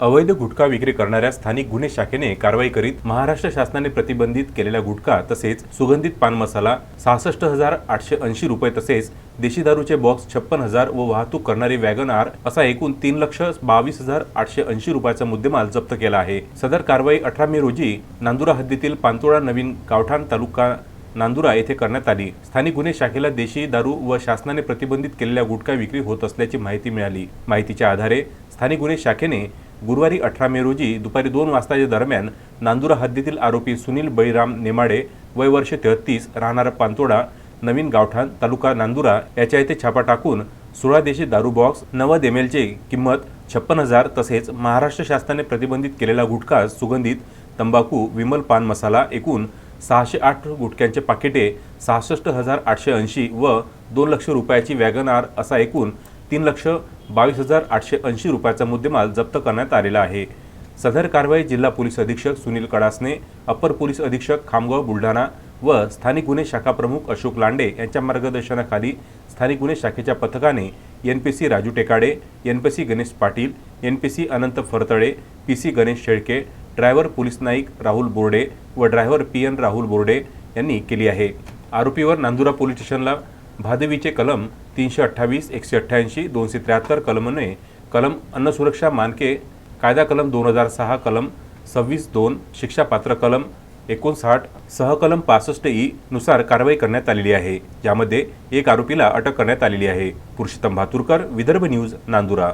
अवैध गुटखा विक्री करणाऱ्या स्थानिक गुन्हे शाखेने कारवाई करीत महाराष्ट्र शासनाने प्रतिबंधित केलेला गुटखा तसेच सुगंधित पान मसाला 66,880 रुपये तसेच देशी दारूचे बॉक्स 56,000 व वाहतूक करणारी वॅगन आर असा एकूण 3,22,880 रुपयाचा मुद्देमाल जप्त केला आहे। सदर कारवाई 18 मे रोजी नांदुरा हद्दीतील पानतोडा नवीन गावठाण तालुका नांदुरा येथे करण्यात आली। स्थानिक गुन्हे शाखेला देशी दारू व शासनाने प्रतिबंधित केलेल्या गुटखा विक्री होत असल्याची माहिती मिळाली। माहितीच्या आधारे स्थानिक गुन्हे शाखेने गुरुवारी 18 मे रोजी दुपारी 2 वाजताच्या दरम्यान नांदुरा हद्दीतील आरोपी सुनील बळीराम नेमाडे वय वर्ष 33 राहणार पानतोडा नवीन गावठाण तालुका नांदुरा याच्या येथे छापा टाकून 16 देशी दारू बॉक्स 90 ml चे किंमत 56,000 तसेच महाराष्ट्र शासनाने प्रतिबंधित केलेला गुटखा सुगंधित तंबाखू विमल पान मसाला एकूण 608 गुटख्यांचे पाकिटे 66,880 व 2 लाख रुपयाची वॅगन आर असा एकूण 3,22,880 रुपयाचा मुद्देमाल जप्त करण्यात आलेला आहे। सदर कारवाई जिल्हा पोलीस अधीक्षक सुनील कडासने, अप्पर पोलीस अधीक्षक खामगाव बुलढाणा व स्थानिक गुन्हे शाखा प्रमुख अशोक लांडे यांच्या मार्गदर्शनाखाली स्थानिक गुन्हे शाखेच्या पथकाने NPC Raju Tekade, NPC Ganesh Patil, NPC Anant Phartale, PC Ganesh Shelke, driver police नाईक राहुल बोर्डे व ड्रायव्हर पीएन राहुल बोर्डे यांनी केली आहे। आरोपीवर नांदुरा पोलीस स्टेशनला भादवीचे कलम 328, 188, 273 कलमने कलम अन्न सुरक्षा मानके कायदा कलम 2006, कलम 26(2), शिक्षापात्र कलम 59 सह कलम 65(e) नुसार कारवाई करण्यात आलेली आहे। यामध्ये एक आरोपीला अटक करण्यात आलेली आहे। पुरुषोत्तम भातुरकर, विदर्भ न्यूज, नांदुरा।